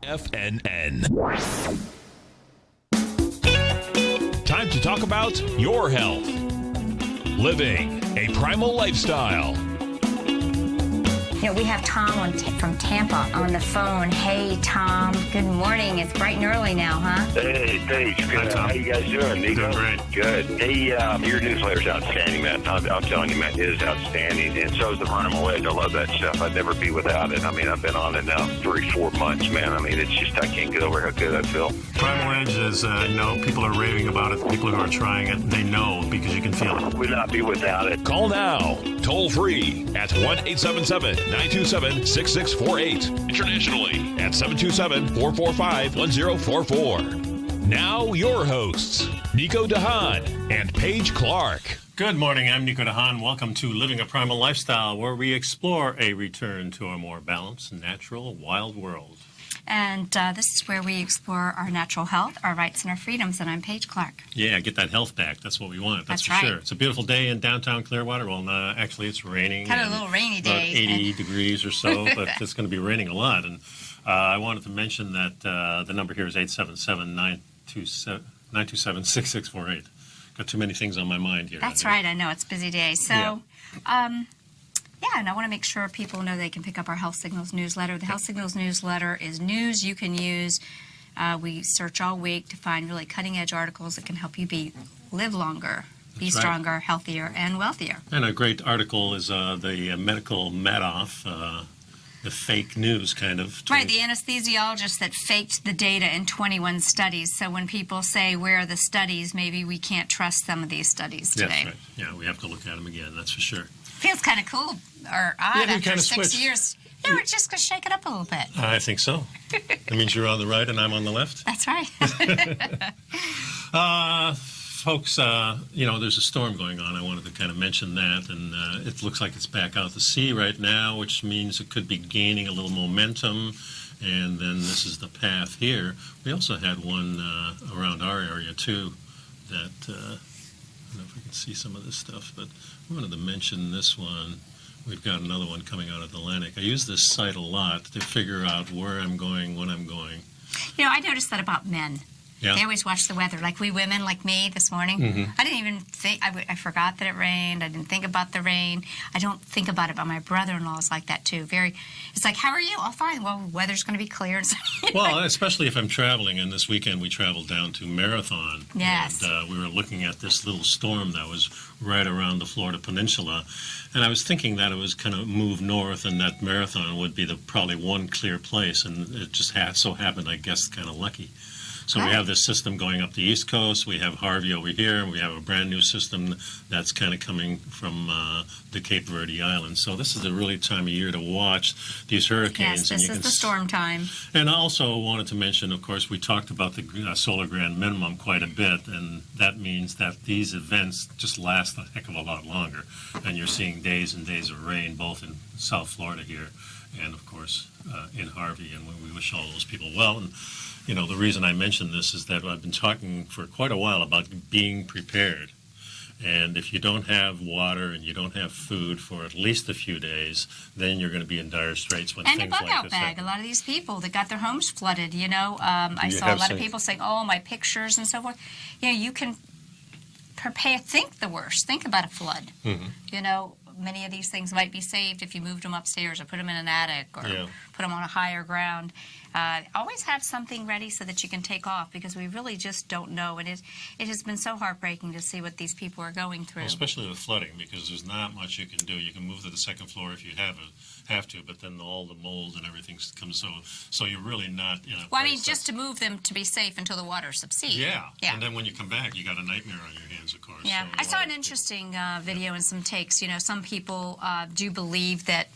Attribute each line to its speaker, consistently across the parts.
Speaker 1: TFNN. Time to talk about your health. Living a primal lifestyle.
Speaker 2: You know, we have Tom from Tampa on the phone. Hey, Tom. Good morning. It's bright and early now, huh?
Speaker 3: Hey, Paige. Good. How you guys doing, Nico?
Speaker 4: Doing great.
Speaker 3: Good. Hey, your newsletter's outstanding, man. I'm telling you, man, it is outstanding. And so is the Primal Edge. I love that stuff. I'd never be without it. I mean, I've been on it now 3-4 months, man. I mean, it's just, I can't get over how good I feel.
Speaker 4: Primal Edge is, people are raving about it. People who are trying it, they know because you can feel it.
Speaker 3: Would not be without it.
Speaker 1: Call now, toll free at 1-877-927-6648. Internationally at 727-445-1044. Now your hosts, Nico Haan and Paige Clarke.
Speaker 4: Good morning, I'm Nico Haan. Welcome to Living a Primal Lifestyle, where we explore a return to a more balanced, natural, wild world.
Speaker 2: And this is where we explore our natural health, our rights, and our freedoms. And I'm Paige Clarke.
Speaker 4: Yeah, get that health back. That's what we want. That's for
Speaker 2: right.
Speaker 4: sure. It's a beautiful day in downtown Clearwater. Well, actually, it's raining.
Speaker 2: Kind of a little rainy day.
Speaker 4: About 80 degrees or so, but it's going to be raining a lot. And I wanted to mention that the number here is 877-927-6648. Got too many things on my mind here.
Speaker 2: That's right. I know. It's a busy day. So, and I want to make sure people know they can pick up our Health Signals newsletter. The Health Signals newsletter is news you can use. We search all week to find really cutting-edge articles that can help you live longer, be stronger, healthier, and wealthier.
Speaker 4: And a great article is the medical Madoff, the fake news kind of.
Speaker 2: Right, the anesthesiologist that faked the data in 21 studies. So when people say, where are the studies, maybe we can't trust some of these studies today.
Speaker 4: That's right. Yeah, we have to look at them again, that's for sure.
Speaker 2: Feels kind of cool or odd after
Speaker 4: kind of
Speaker 2: 6
Speaker 4: switch.
Speaker 2: years. Yeah, we're just going to shake it up a little bit.
Speaker 4: I think so. That means you're on the right and I'm on the left.
Speaker 2: That's right.
Speaker 4: Folks, there's a storm going on. I wanted to kind of mention that, and it looks like it's back out to sea right now, which means it could be gaining a little momentum, and then this is the path here. We also had one around our area, too, that, I don't know if we can see some of this stuff, but I wanted to mention this one. We've got another one coming out of the Atlantic. I use this site a lot to figure out where I'm going, when I'm going.
Speaker 2: You know, I noticed that about men.
Speaker 4: Yeah.
Speaker 2: They always watch the weather. Like we women, like me this morning.
Speaker 4: Mm-hmm.
Speaker 2: I didn't even think, I forgot that it rained. I didn't think about the rain. I don't think about it, but my brother-in-law is like that too. It's like, how are you? Oh, fine. Well, weather's going to be clear.
Speaker 4: Well, especially if I'm traveling, and this weekend we traveled down to Marathon.
Speaker 2: Yes.
Speaker 4: And we were looking at this little storm that was right around the Florida Peninsula. And I was thinking that it was going to move north and that Marathon would be probably one clear place. And it just so happened, I guess, kind of lucky. So we have this system going up the East Coast. We have Harvey over here, and we have a brand new system that's kind of coming from the Cape Verde Islands. So this is a really time of year to watch these hurricanes.
Speaker 2: Yes, this is the storm time.
Speaker 4: And I also wanted to mention, of course, we talked about the solar grand minimum quite a bit, and that means that these events just last a heck of a lot longer. And you're seeing days and days of rain, both in South Florida here and, of course, in Harvey. And we wish all those people well. And the reason I mention this is that I've been talking for quite a while about being prepared. And if you don't have water and you don't have food for at least a few days, then you're going to be in dire straits when things like this happen.
Speaker 2: And a bug-out bag. A lot of these people that got their homes flooded, I saw a lot of people saying, oh, my pictures and so forth. You can think the worst. Think about a flood. Mm-hmm. Many of these things might be saved if you moved them upstairs or put them in an attic or put them on a higher ground. Always have something ready so that you can take off, because we really just don't know. And it has been so heartbreaking to see what these people are going through.
Speaker 4: Well, especially with flooding, because there's not much you can do. You can move to the second floor if you have to, but then all the mold and everything comes, so you're really not in a place
Speaker 2: just to move them to be safe until the water subsides.
Speaker 4: Yeah, and then when you come back, you got a nightmare on your hands, of course.
Speaker 2: Yeah,
Speaker 4: so
Speaker 2: I saw an interesting video and some takes. Some people do believe that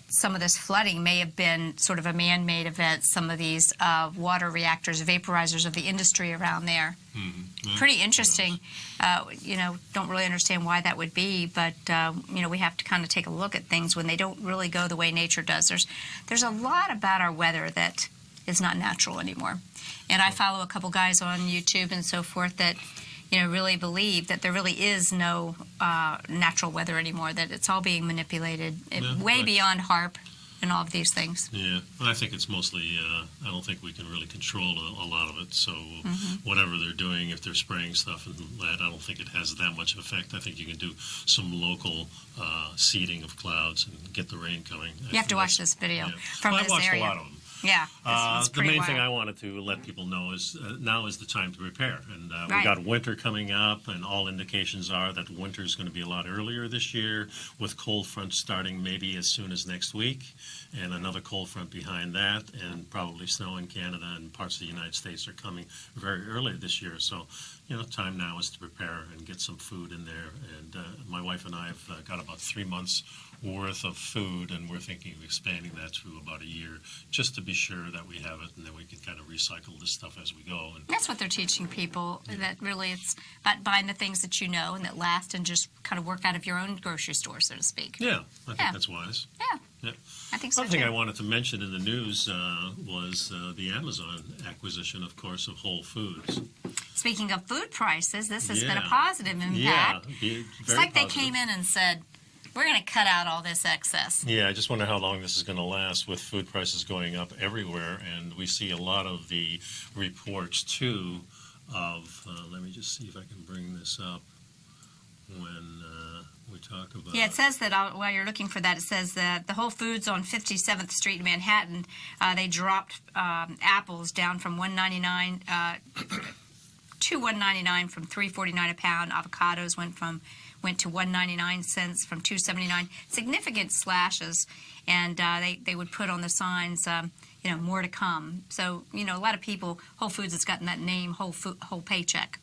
Speaker 2: some of this flooding may have been sort of a man-made event, some of these water reactors, vaporizers of the industry around there. Mm-hmm. Pretty interesting. Don't really understand why that would be, but, we have to kind of take a look at things when they don't really go the way nature does. There's a lot about our weather that is not natural anymore. And I follow a couple guys on YouTube and so forth that really believe that there really is no natural weather anymore, that it's all being manipulated way beyond HAARP. in all of these things.
Speaker 4: Yeah, I think it's mostly, I don't think we can really control a lot of it. So whatever they're doing, if they're spraying stuff and that, I don't think it has that much effect. I think you can do some local seeding of clouds and get the rain coming.
Speaker 2: You have to watch this video from
Speaker 4: well,
Speaker 2: this
Speaker 4: I watched
Speaker 2: area.
Speaker 4: a lot of them.
Speaker 2: Yeah, it's
Speaker 4: the
Speaker 2: pretty
Speaker 4: main
Speaker 2: wild.
Speaker 4: thing I wanted to let people know is now is the time to prepare. And we
Speaker 2: Right.
Speaker 4: got winter coming up, and all indications are that winter is going to be a lot earlier this year, with cold fronts starting maybe as soon as next week, and another cold front behind that, and probably snow in Canada and parts of the United States are coming very early this year. So, time now is to prepare and get some food in there. And my wife and I have got about 3 months worth of food, and we're thinking of expanding that to about a year, just to be sure that we have it, and then we can kind of recycle this stuff as we go. And
Speaker 2: That's what they're teaching people, that really it's about buying the things that you know and that last, and just kind of work out of your own grocery store, so to speak.
Speaker 4: yeah, I think
Speaker 2: Yeah.
Speaker 4: that's wise.
Speaker 2: Yeah,
Speaker 4: Yeah.
Speaker 2: I think so
Speaker 4: One thing
Speaker 2: too.
Speaker 4: I wanted to mention in the news was the Amazon acquisition, of course, of Whole Foods.
Speaker 2: Speaking of food prices, this has been a
Speaker 4: Yeah.
Speaker 2: positive impact.
Speaker 4: Yeah,
Speaker 2: It's like they came in and said, we're going to cut out all this excess.
Speaker 4: Yeah, I just wonder how long this is going to last with food prices going up everywhere. And we see a lot of the reports, too, of, let me just see if I can bring this up, when we talk about...
Speaker 2: Yeah, it says that while you're looking for that, it says that the Whole Foods on 57th Street in Manhattan, they dropped apples down from $1.99 to $1.99 from $3.49 a pound. Avocados went to 1.99 cents from 2.79. Significant slashes, and they would put on the signs, more to come. So a lot of people, Whole Foods has gotten that name, whole paycheck,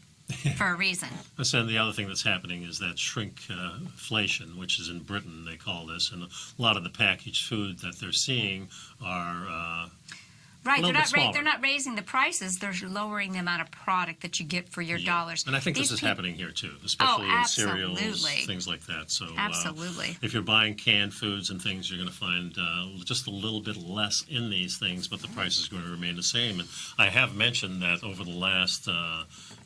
Speaker 2: for a reason.
Speaker 4: And the other thing that's happening is that shrinkflation, which is in Britain, they call this, and a lot of the packaged food that they're seeing are
Speaker 2: Right,
Speaker 4: little bit smaller.
Speaker 2: they're not raising the prices. They're lowering the amount of product that you get for your dollars.
Speaker 4: And I think
Speaker 2: These
Speaker 4: this is
Speaker 2: peop-
Speaker 4: happening here too, especially in cereals,
Speaker 2: absolutely.
Speaker 4: things like that. So
Speaker 2: Absolutely.
Speaker 4: if you're buying canned foods and things, you're going to find just a little bit less in these things, but the price is going to remain the same. And I have mentioned that over the last,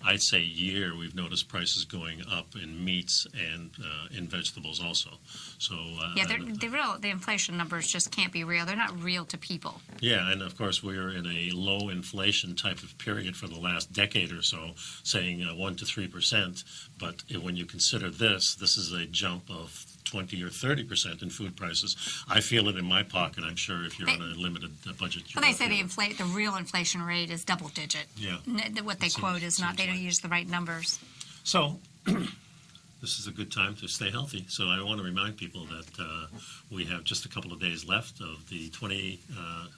Speaker 4: I'd say, year, we've noticed prices going up in meats and in vegetables also. So
Speaker 2: Yeah, the inflation numbers just can't be real. They're not real to people.
Speaker 4: yeah, and of course we're in a low inflation type of period for the last decade or so, saying 1 to 3%. But when you consider this is a jump of 20 or 30% in food prices. I feel it in my pocket. I'm sure if you're on a limited budget.
Speaker 2: Well, they say the real inflation rate is double digit.
Speaker 4: Yeah.
Speaker 2: What they quote is not. They don't use the right numbers.
Speaker 4: So this is a good time to stay healthy. So I want to remind people that we have just a couple of days left of the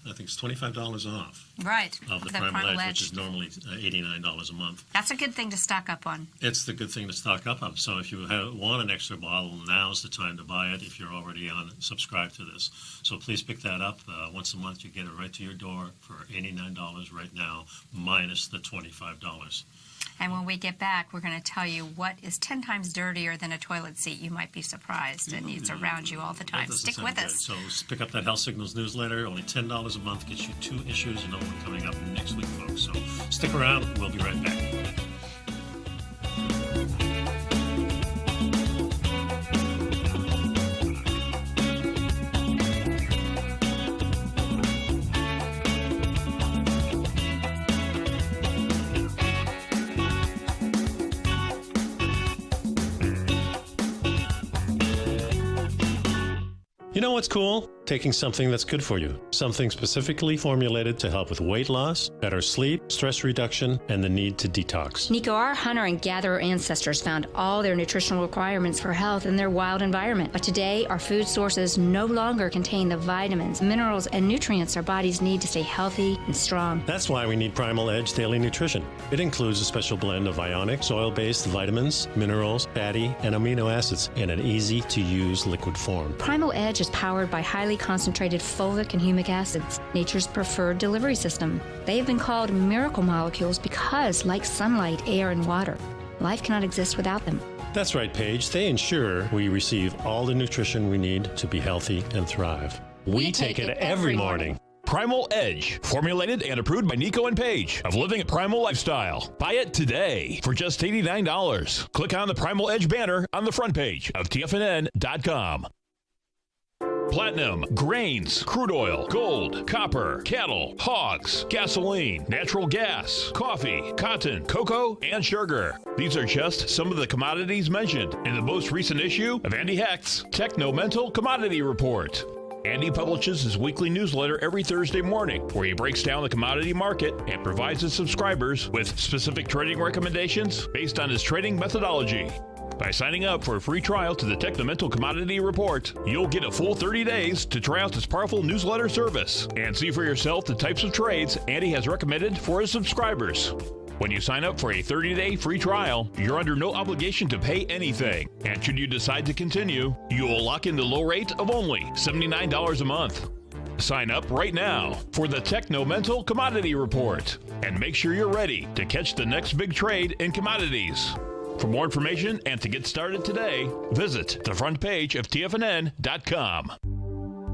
Speaker 4: I think it's $25 off
Speaker 2: Right.
Speaker 4: of the Primal Edge, which is normally $89 a month.
Speaker 2: That's a good thing to stock up on.
Speaker 4: It's the good thing to stock up on. So if you want an extra bottle, now's the time to buy it if you're already subscribed to this. So please pick that up. Once a month, you get it right to your door for $89 right now, minus the $25.
Speaker 2: And when we get back, we're going to tell you what is 10 times dirtier than a toilet seat. You might be surprised, and it's around you all the time.
Speaker 4: That doesn't
Speaker 2: Stick
Speaker 4: sound
Speaker 2: with
Speaker 4: good.
Speaker 2: us.
Speaker 4: So pick up that Health Signals newsletter. Only $10 a month gets you 2 issues. Another one coming up next week, folks. So stick around. We'll be right back. You know what's cool? Taking something that's good for you. Something specifically formulated to help with weight loss, better sleep, stress reduction, and the need to detox.
Speaker 5: Nico, our hunter and gatherer ancestors found all their nutritional requirements for health in their wild environment. But today, our food sources no longer contain the vitamins, minerals, and nutrients our bodies need to stay healthy and strong.
Speaker 4: That's why we need Primal Edge Daily Nutrition. It includes a special blend of ionic, soil-based vitamins, minerals, fatty, and amino acids in an easy-to-use liquid form.
Speaker 5: Primal Edge is powered by highly concentrated fulvic and humic acids, nature's preferred delivery system. They have been called miracle molecules because, like sunlight, air, and water, life cannot exist without them.
Speaker 4: That's right, Paige. They ensure we receive all the nutrition we need to be healthy and thrive. We take it every morning.
Speaker 1: Primal Edge, formulated and approved by Nico and Paige of Living a Primal Lifestyle. Buy it today for just $89. Click on the Primal Edge banner on the front page of TFNN.com. platinum, grains, crude oil, gold, copper, cattle, hogs, gasoline, natural gas, coffee, cotton, cocoa, and sugar. These are just some of the commodities mentioned in the most recent issue of Andy Hecht's Techno-Mental Commodity Report. Andy publishes his weekly newsletter every Thursday morning, where he breaks down the commodity market and provides his subscribers with specific trading recommendations based on his trading methodology. By signing up for a free trial to the Techno-Mental Commodity Report, you'll get a full 30 days to try out this powerful newsletter service and see for yourself the types of trades Andy has recommended for his subscribers. When you sign up for a 30-day free trial, you're under no obligation to pay anything. And should you decide to continue, you will lock in the low rate of only $79 a month. Sign up right now for the Techno-Mental Commodity Report and make sure you're ready to catch the next big trade in commodities. For more information and to get started today, visit the front page of TFNN.com.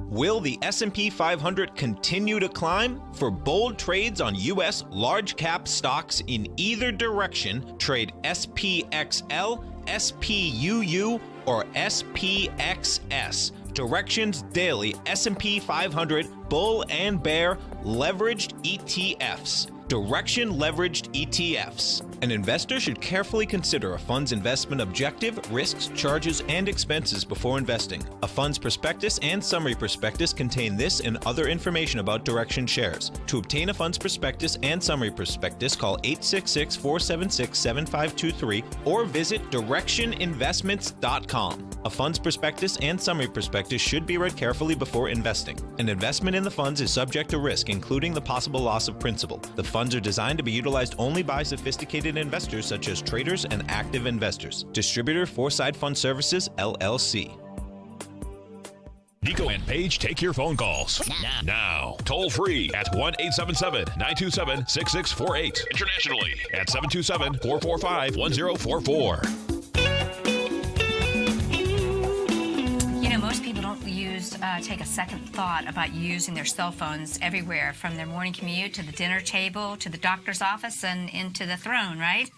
Speaker 6: Will the S&P 500 continue to climb? For bold trades on U.S. large-cap stocks in either direction, trade SPXL, SPUU, or SPXS. Directions Daily S&P 500 Bull and Bear Leveraged ETFs. Direction Leveraged ETFs. An investor should carefully consider a fund's investment objective, risks, charges, and expenses before investing. A fund's prospectus and summary prospectus contain this and other information about Direction shares. To obtain a fund's prospectus and summary prospectus, call 866-476-7523 or visit directioninvestments.com. A fund's prospectus and summary prospectus should be read carefully before investing. An investment in the funds is subject to risk, including the possible loss of principal. The funds are designed to be utilized only by sophisticated investors such as traders and active investors. Distributor Foreside Fund Services, LLC.
Speaker 1: Nico and Paige take your phone calls now. Toll free at 1-877-927-6648. Internationally at 727-445-1044.
Speaker 2: Most people don't take a second thought about using their cell phones everywhere, from their morning commute to the dinner table to the doctor's office and into the throne, right?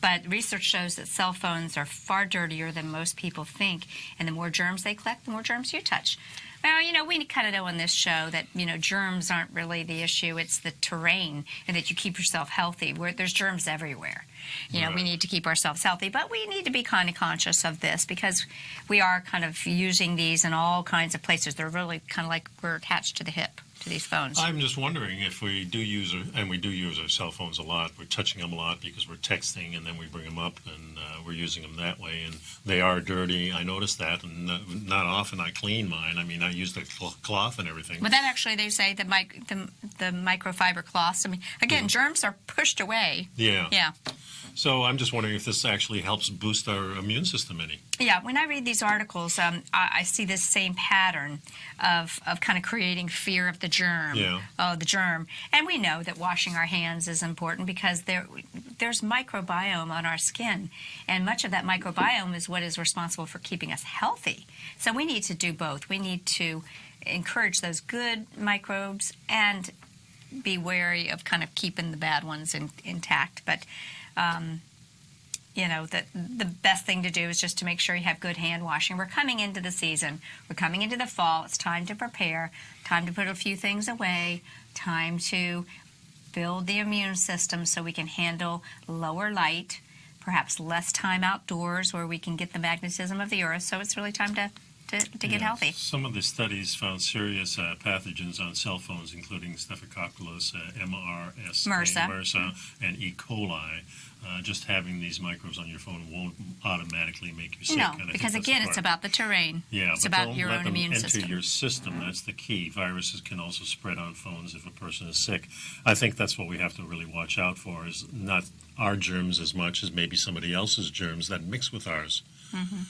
Speaker 2: But research shows that cell phones are far dirtier than most people think, and the more germs they collect, the more germs you touch. Well, we kind of know on this show that, germs aren't really the issue. It's the terrain, and that you keep yourself healthy. There's germs everywhere. We need to keep ourselves healthy, but we need to be kind of conscious of this because we are kind of using these in all kinds of places. They're really kind of like we're attached to the hip to these phones.
Speaker 4: I'm just wondering if we do use, and we do use our cell phones a lot. We're touching them a lot because we're texting, and then we bring them up, and we're using them that way. And they are dirty. I noticed that, and not often I clean mine. I mean, I use the cloth and everything.
Speaker 2: But then actually they say the microfiber cloths. I mean, again, germs are pushed away.
Speaker 4: Yeah.
Speaker 2: Yeah.
Speaker 4: So I'm just wondering if this actually helps boost our immune system any.
Speaker 2: Yeah, when I read these articles, I see this same pattern of kind of creating fear of the germ.
Speaker 4: Yeah.
Speaker 2: Oh, the germ. And we know that washing our hands is important because there's microbiome on our skin. And much of that microbiome is what is responsible for keeping us healthy. So we need to do both. We need to encourage those good microbes and be wary of kind of keeping the bad ones intact. But the best thing to do is just to make sure you have good hand washing. We're coming into the season. We're coming into the fall. It's time to prepare, time to put a few things away, time to build the immune system so we can handle lower light, perhaps less time outdoors where we can get the magnetism of the earth. So it's really time to get healthy.
Speaker 4: Some of the studies found serious pathogens on cell phones, including Staphylococcus, MRSA, and E. coli. Just having these microbes on your phone won't automatically make you sick.
Speaker 2: No, because again, it's about the terrain.
Speaker 4: Yeah,
Speaker 2: it's
Speaker 4: but
Speaker 2: about
Speaker 4: don't
Speaker 2: your
Speaker 4: let
Speaker 2: own
Speaker 4: them
Speaker 2: immune
Speaker 4: enter
Speaker 2: system.
Speaker 4: your system. That's the key. Viruses can also spread on phones if a person is sick. I think that's what we have to really watch out for, is not our germs as much as maybe somebody else's germs that mix with ours.
Speaker 2: Mm-hmm.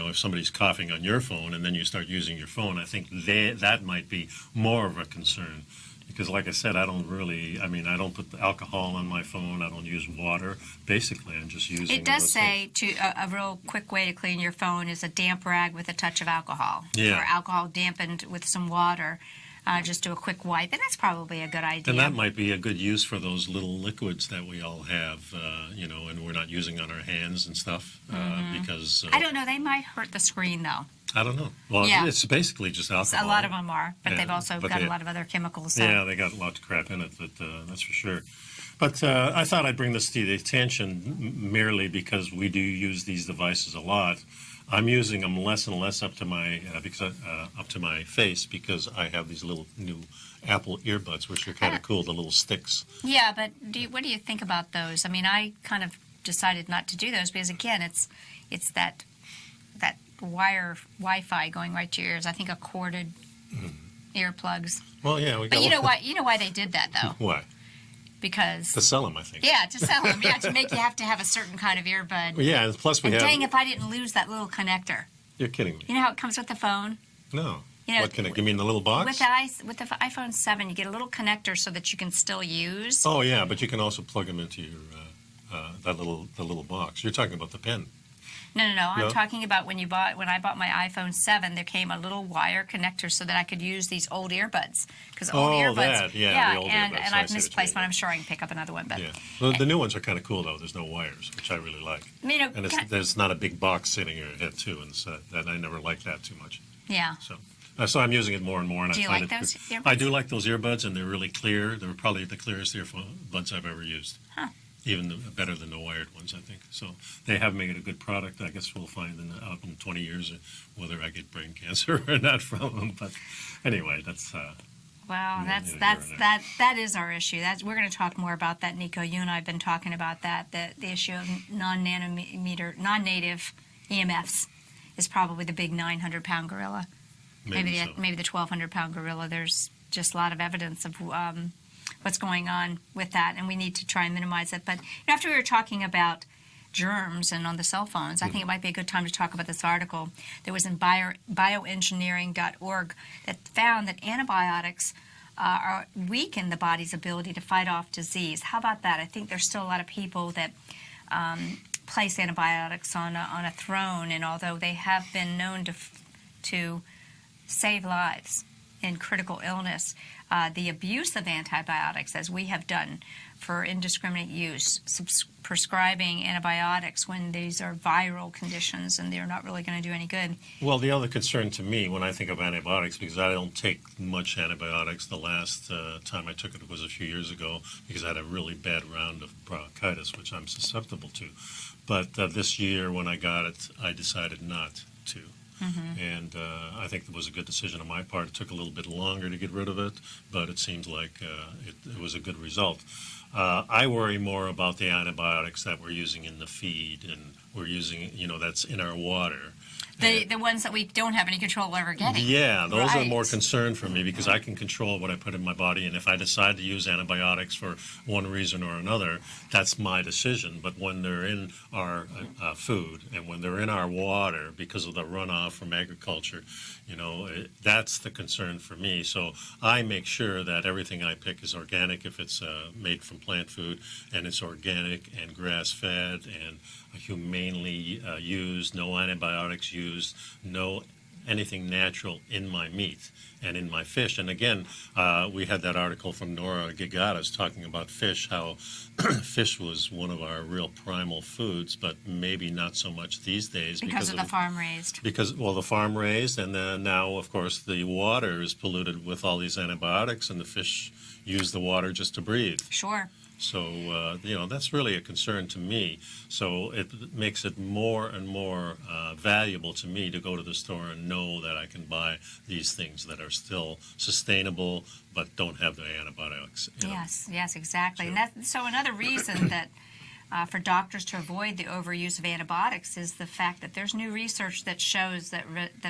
Speaker 4: If somebody's coughing on your phone and then you start using your phone, I think that might be more of a concern. Because like I said, I don't put the alcohol on my phone. I don't use water. Basically, I'm just using...
Speaker 2: It does say a real quick way to clean your phone is a damp rag with a touch of alcohol.
Speaker 4: Yeah.
Speaker 2: Or alcohol dampened with some water. Just do a quick wipe, and that's probably a good idea.
Speaker 4: And that might be a good use for those little liquids that we all have, and we're not using on our hands and stuff, because...
Speaker 2: I don't know. They might hurt the screen, though.
Speaker 4: I don't know. Well,
Speaker 2: Yeah.
Speaker 4: it's basically just alcohol.
Speaker 2: A lot of them are, but
Speaker 4: Yeah,
Speaker 2: they've also
Speaker 4: but
Speaker 2: got
Speaker 4: they-
Speaker 2: a lot of other chemicals. So.
Speaker 4: Yeah, they got a lot of crap in it, but that's for sure. But I thought I'd bring this to the attention merely because we do use these devices a lot. I'm using them less and less up to my face because I have these little new Apple earbuds, which are kind of cool, the little sticks.
Speaker 2: Yeah, but what do you think about those? I mean, I kind of decided not to do those because, again, it's that wire Wi-Fi going right to your ears. I think a corded earplugs.
Speaker 4: Well, yeah, we got.
Speaker 2: But you know why? You know why they did that though?
Speaker 4: Why?
Speaker 2: Because
Speaker 4: To sell them, I think.
Speaker 2: yeah, to sell them. Yeah, to make you have to have a certain kind of earbud.
Speaker 4: Well, yeah, and plus we
Speaker 2: And
Speaker 4: have.
Speaker 2: dang, if I didn't lose that little connector.
Speaker 4: You're kidding me.
Speaker 2: You know how it comes with the phone?
Speaker 4: No.
Speaker 2: You know,
Speaker 4: What can I? You mean the little box?
Speaker 2: With the iPhone 7, you get a little connector so that you can still use.
Speaker 4: Oh yeah, but you can also plug them into your the little box. You're talking about the pen.
Speaker 2: No. I'm
Speaker 4: No?
Speaker 2: talking about when I bought my iPhone 7, there came a little wire connector so that I could use these old earbuds. Because old earbuds.
Speaker 4: That, yeah, the old
Speaker 2: and
Speaker 4: earbuds.
Speaker 2: and
Speaker 4: I
Speaker 2: I've
Speaker 4: see what you
Speaker 2: misplaced
Speaker 4: mean.
Speaker 2: one. I'm sure I can pick up another one. But
Speaker 4: Yeah. Well, the new ones are kind of cool though. There's no wires, which I really like.
Speaker 2: you know,
Speaker 4: And there's not a big box sitting in your head too, and so that I never liked that too much.
Speaker 2: yeah.
Speaker 4: So I'm using it more and more, and
Speaker 2: Do you
Speaker 4: I find
Speaker 2: like
Speaker 4: it.
Speaker 2: those earbuds?
Speaker 4: I do like those earbuds, and they're really clear. They're probably the clearest earbuds I've ever used.
Speaker 2: Huh.
Speaker 4: Even better than the wired ones, I think. So they have made a good product. I guess we'll find out in 20 years whether I get brain cancer or not from them. But anyway, that's.
Speaker 2: Well,
Speaker 4: Yeah,
Speaker 2: that is our issue. We're going to talk more about that, Nico. You and I have been talking about that. The issue of non-native EMFs is probably the big 900-pound gorilla. Maybe
Speaker 4: so.
Speaker 2: the 1,200-pound gorilla. There's just a lot of evidence of what's going on with that, and we need to try and minimize it. But after we were talking about germs and on the cell phones, I think it might be a good time to talk about this article that was in bioengineering.org that found that antibiotics weaken the body's ability to fight off disease. How about that? I think there's still a lot of people that place antibiotics on a throne, and although they have been known to save lives in critical illness, the abuse of antibiotics, as we have done for indiscriminate use, prescribing antibiotics when these are viral conditions and they're not really going to do any good.
Speaker 4: Well, the other concern to me when I think of antibiotics, because I don't take much antibiotics, the last time I took it was a few years ago because I had a really bad round of bronchitis, which I'm susceptible to. But this year when I got it, I decided not to. Mm-hmm. And I think it was a good decision on my part. It took a little bit longer to get rid of it, but it seems like it was a good result. I worry more about the antibiotics that we're using in the feed and we're using, that's in our water.
Speaker 2: The ones that we don't have any control over getting.
Speaker 4: Yeah, those are
Speaker 2: Right.
Speaker 4: more concern for me because I can control what I put in my body, and if I decide to use antibiotics for one reason or another, that's my decision. But when they're in our food and when they're in our water because of the runoff from agriculture, that's the concern for me. So I make sure that everything I pick is organic if it's made from plant food, and it's organic and grass-fed and humanely used, no antibiotics used, no anything natural in my meat and in my fish. And again, we had that article from Nora Gigatas talking about fish, how fish was one of our real primal foods, but maybe not so much these days
Speaker 2: Because of the farm raised.
Speaker 4: the farm raised, and then now, of course, the water is polluted with all these antibiotics, and the fish use the water just to breathe.
Speaker 2: Sure.
Speaker 4: So, that's really a concern to me. So it makes it more and more valuable to me to go to the store and know that I can buy these things that are still sustainable but don't have the antibiotics in them.
Speaker 2: Yes, exactly. And so another reason that for doctors to avoid the overuse of antibiotics is the fact that there's new research that shows that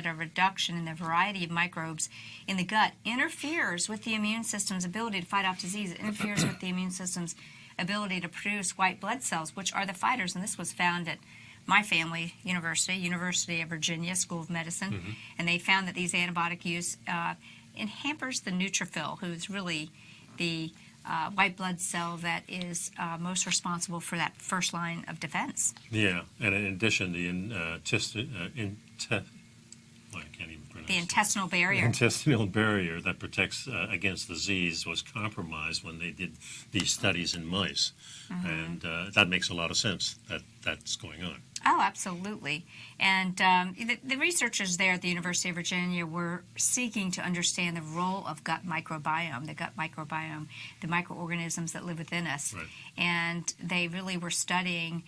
Speaker 2: a reduction in the variety of microbes in the gut interferes with the immune system's ability to fight off disease. It interferes with the immune system's ability to produce white blood cells, which are the fighters. And this was found at my family University of Virginia School of Medicine. Mm-hmm. And they found that these antibiotic use hampers the neutrophil, who's really the white blood cell that is most responsible for that first line of defense.
Speaker 4: Yeah, and in addition, I can't even pronounce
Speaker 2: The intestinal barrier.
Speaker 4: The intestinal barrier that protects against disease was compromised when they did these studies in mice. And that makes a lot of sense that that's going on.
Speaker 2: Oh, absolutely. And the researchers there at the University of Virginia were seeking to understand the role of gut microbiome, the microorganisms that live within us.
Speaker 4: Right.
Speaker 2: And they really were studying,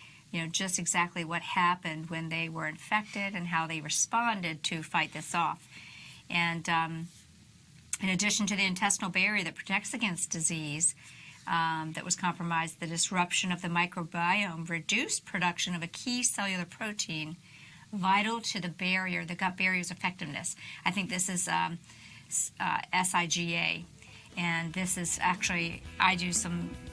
Speaker 2: just exactly what happened when they were infected and how they responded to fight this off. And in addition to the intestinal barrier that protects against disease, that was compromised, the disruption of the microbiome reduced production of a key cellular protein vital to the gut barrier's effectiveness. I think this is SIGA. And this is actually,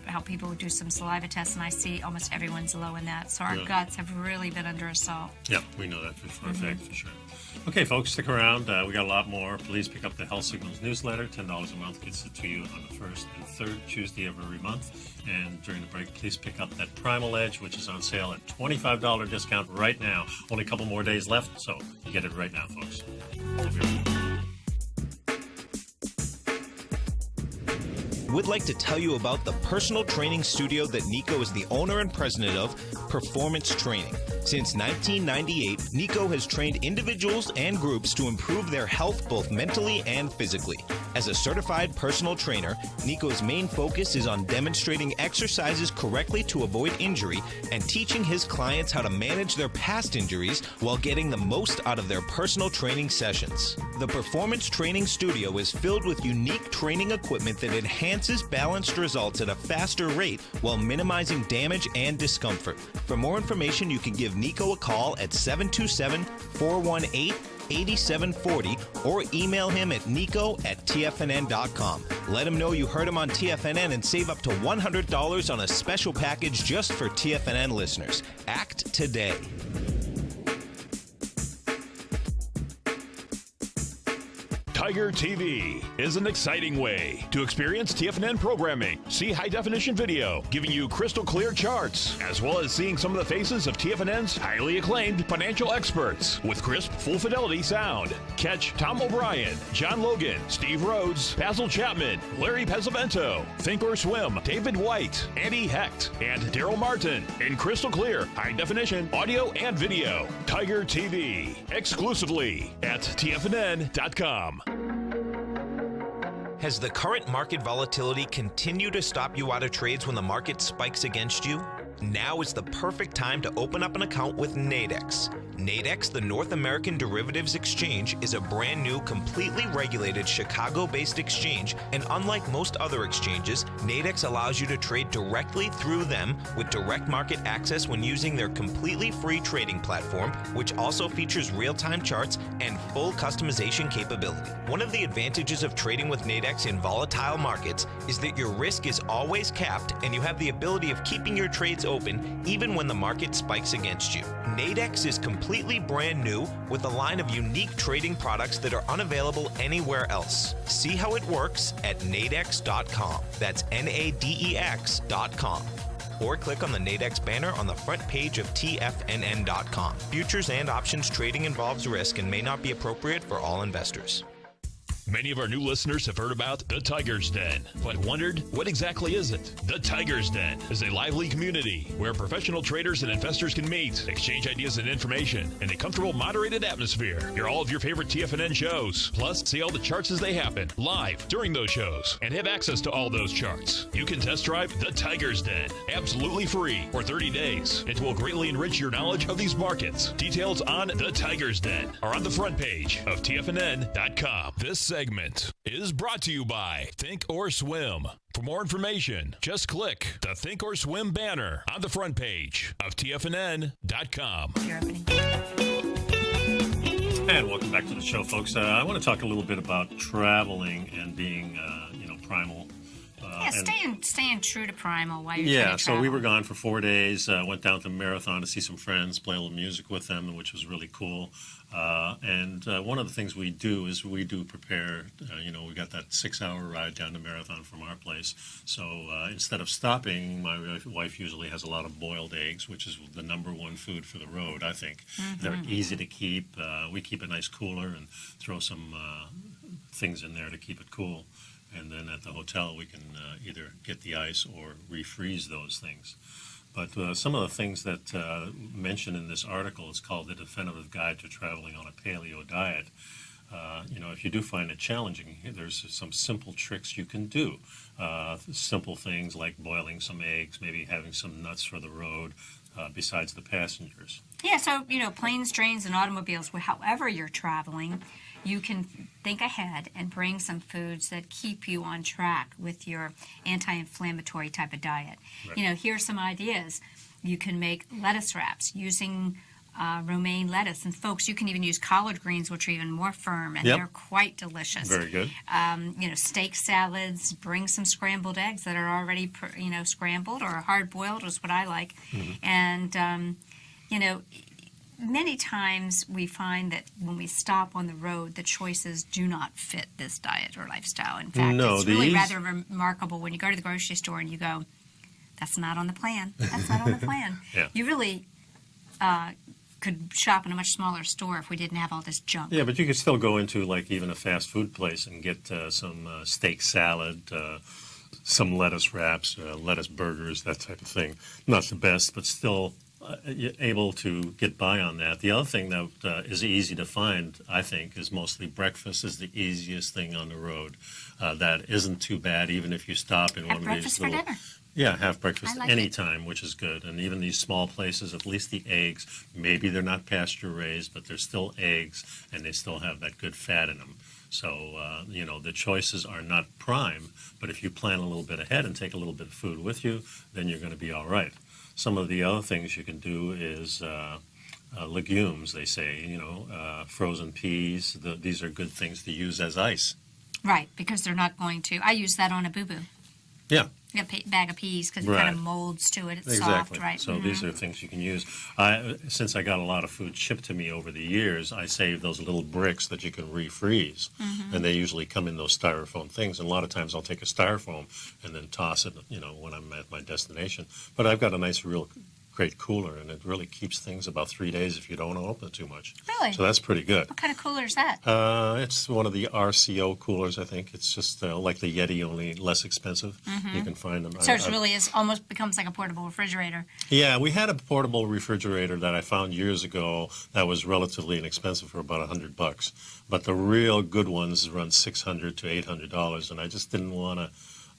Speaker 2: help people do some saliva tests, and I see almost everyone's low in that. So our guts have really been under assault.
Speaker 4: Yeah, we know that for a fact, for sure. Okay, folks, stick around. We got a lot more. Please pick up the Health Signals newsletter. $10 a month gets it to you on the first and third Tuesday of every month. And during the break, please pick up that Primal Edge, which is on sale at $25 discount right now. Only a couple more days left, so you get it right now, folks. We'll be right back.
Speaker 6: Would like to tell you about the personal training studio that Nico is the owner and president of, Performance Training. Since 1998, Nico has trained individuals and groups to improve their health both mentally and physically. As a certified personal trainer, Nico's main focus is on demonstrating exercises correctly to avoid injury and teaching his clients how to manage their past injuries while getting the most out of their personal training sessions. The Performance Training Studio is filled with unique training equipment that enhances balanced results at a faster rate while minimizing damage and discomfort. For more information, you can give Nico a call at 727-418-8740 or email him at nico@tfnn.com. Let him know you heard him on TFNN and save up to $100 on a special package just for TFNN listeners. Act today.
Speaker 1: Tiger TV is an exciting way to experience TFNN programming. See high-definition video, giving you crystal clear charts, as well as seeing some of the faces of TFNN's highly acclaimed financial experts with crisp, full-fidelity sound. Catch Tom O'Brien, John Logan, Steve Rhodes, Basil Chapman, Larry Pesavento, Think or Swim, David White, Andy Hecht, and Daryl Martin in crystal clear, high-definition audio and video. Tiger TV, exclusively at TFNN.com.
Speaker 6: Has the current market volatility continued to stop you out of trades when the market spikes against you? Now is the perfect time to open up an account with Nadex. Nadex, the North American Derivatives Exchange, is a brand new, completely regulated Chicago-based exchange, and unlike most other exchanges, Nadex allows you to trade directly through them with direct market access when using their completely free trading platform, which also features real-time charts and full customization capability. One of the advantages of trading with Nadex in volatile markets is that your risk is always capped and you have the ability of keeping your trades open even when the market spikes against you. Nadex is completely brand new with a line of unique trading products that are unavailable anywhere else. See how it works at nadex.com. That's NADEX.com. Or click on the Nadex banner on the front page of TFNN.com. Futures and options trading involves risk and may not be appropriate for all investors.
Speaker 1: Many of our new listeners have heard about the Tiger's Den, but wondered, what exactly is it? The Tiger's Den is a lively community where professional traders and investors can meet, exchange ideas and information in a comfortable, moderated atmosphere. Hear all of your favorite TFNN shows, plus see all the charts as they happen, live during those shows, and have access to all those charts. You can test drive the Tiger's Den, absolutely free for 30 days. It will greatly enrich your knowledge of these markets. Details on the Tiger's Den are on the front page of TFNN.com. This segment is brought to you by Think or Swim. For more information, just click the Think or Swim banner on the front page of TFNN.com.
Speaker 4: And welcome back to the show, folks. I want to talk a little bit about traveling and being, primal.
Speaker 2: Staying true to Primal while you're
Speaker 4: Yeah,
Speaker 2: trying to
Speaker 4: so we
Speaker 2: travel.
Speaker 4: were gone for 4 days. Went down to Marathon to see some friends, play a little music with them, which was really cool. And one of the things we do is we do prepare. We got that 6-hour ride down to Marathon from our place. So instead of stopping, my wife usually has a lot of boiled eggs, which is the number one food for the road. I think they're easy to keep. We keep a nice cooler and throw some things in there to keep it cool. And then at the hotel, we can either get the ice or refreeze those things. But some of the things that mentioned in this article is called The Definitive Guide to Traveling on a Paleo Diet. If you do find it challenging, there's some simple tricks you can do. Simple things like boiling some eggs, maybe having some nuts for the road, besides the passengers.
Speaker 2: Yeah, so, planes, trains, and automobiles, however you're traveling, you can think ahead and bring some foods that keep you on track with your anti-inflammatory type of diet.
Speaker 4: Right.
Speaker 2: Here's some ideas. You can make lettuce wraps using romaine lettuce. And folks, you can even use collard greens, which are even more firm, and they're quite delicious.
Speaker 4: Very good.
Speaker 2: Steak salads, bring some scrambled eggs that are already, scrambled or hard-boiled is what I like. And, many times we find that when we stop on the road, the choices do not fit this diet or lifestyle. In fact, it's really rather remarkable when you go to the grocery store and you go, that's not on the plan. That's not on the plan.
Speaker 4: Yeah.
Speaker 2: You really could shop in a much smaller store if we didn't have all this junk.
Speaker 4: Yeah, but you could still go into like even a fast food place and get some steak salad, some lettuce wraps, lettuce burgers, that type of thing. Not the best, but still able to get by on that. The other thing that is easy to find, I think, is mostly breakfast is the easiest thing on the road. That isn't too bad, even if you stop in
Speaker 2: Have
Speaker 4: one of these
Speaker 2: breakfast for dinner.
Speaker 4: Yeah, have breakfast
Speaker 2: I like
Speaker 4: anytime, which is good. And even these small places, at least the eggs, maybe they're not pasture raised, but they're still eggs, and they still have that good fat in them. So, the choices are not prime, but if you plan a little bit ahead and take a little bit of food with you, then you're going to be all right. Some of the other things you can do is legumes, they say, frozen peas. These are good things to use as ice.
Speaker 2: Right, because they're not going to. I use that on a boo-boo.
Speaker 4: Yeah.
Speaker 2: A bag of peas because it
Speaker 4: Right.
Speaker 2: kind of molds to it. It's
Speaker 4: Exactly.
Speaker 2: soft, right?
Speaker 4: So these are things you can use. Since I got a lot of food shipped to me over the years, I save those little bricks that you can refreeze. And they usually come in those styrofoam things. And a lot of times I'll take a styrofoam and then toss it, when I'm at my destination. But I've got a nice, real great cooler, and it really keeps things about 3 days if you don't open it too much.
Speaker 2: Really?
Speaker 4: So that's pretty good.
Speaker 2: What kind of cooler is that?
Speaker 4: It's one of the RCO coolers, I think. It's just like the Yeti, only less expensive. You can find them.
Speaker 2: So it really is almost becomes like a portable refrigerator.
Speaker 4: Yeah, we had a portable refrigerator that I found years ago that was relatively inexpensive for about $100. But the real good ones run $600 to $800, and I just didn't want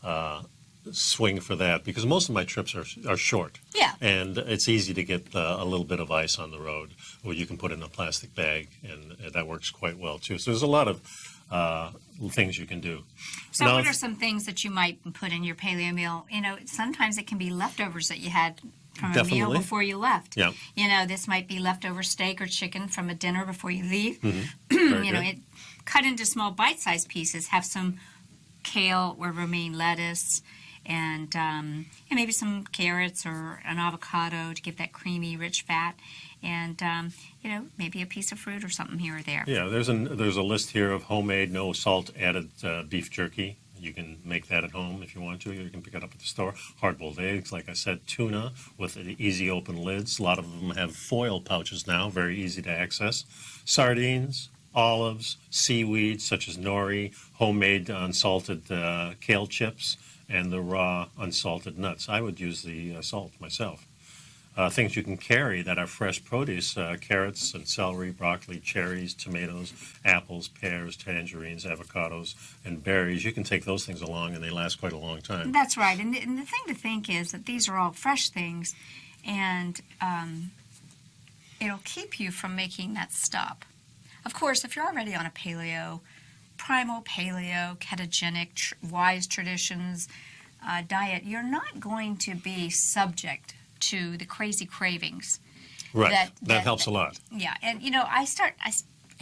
Speaker 4: to swing for that because most of my trips are short.
Speaker 2: Yeah.
Speaker 4: And it's easy to get a little bit of ice on the road, or you can put it in a plastic bag, and that works quite well too. So there's a lot of things you can do.
Speaker 2: So
Speaker 4: Now,
Speaker 2: what are some things that you might put in your paleo meal? Sometimes it can be leftovers that you had from a meal
Speaker 4: Definitely.
Speaker 2: before you left.
Speaker 4: Yeah.
Speaker 2: This might be leftover steak or chicken from a dinner before you leave.
Speaker 4: Very good.
Speaker 2: Cut into small bite-sized pieces. Have some kale or romaine lettuce, and maybe some carrots or an avocado to give that creamy, rich fat, and maybe a piece of fruit or something here or there.
Speaker 4: Yeah, there's a list here of homemade, no salt added beef jerky. You can make that at home if you want to. You can pick it up at the store. Hard-boiled eggs, like I said, tuna with easy open lids. A lot of them have foil pouches now, very easy to access. Sardines, olives, seaweed such as nori, homemade unsalted kale chips, and the raw unsalted nuts. I would use the salt myself. Things you can carry that are fresh produce, carrots and celery, broccoli, cherries, tomatoes, apples, pears, tangerines, avocados, and berries. You can take those things along and they last quite a long time.
Speaker 2: That's right. And the thing to think is that these are all fresh things, and it'll keep you from making that stop. Of course, if you're already on a paleo, primal paleo, ketogenic, wise traditions diet, you're not going to be subject to the crazy cravings.
Speaker 4: Right. That helps a lot.
Speaker 2: Yeah. And, I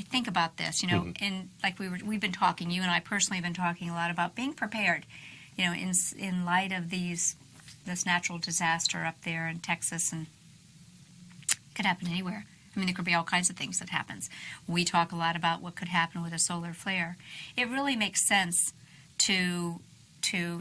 Speaker 2: think about this, and like we've been talking, you and I personally have been talking a lot about being prepared. you know, in light of this natural disaster up there in Texas, and it could happen anywhere. I mean, there could be all kinds of things that happens. We talk a lot about what could happen with a solar flare. It really makes sense to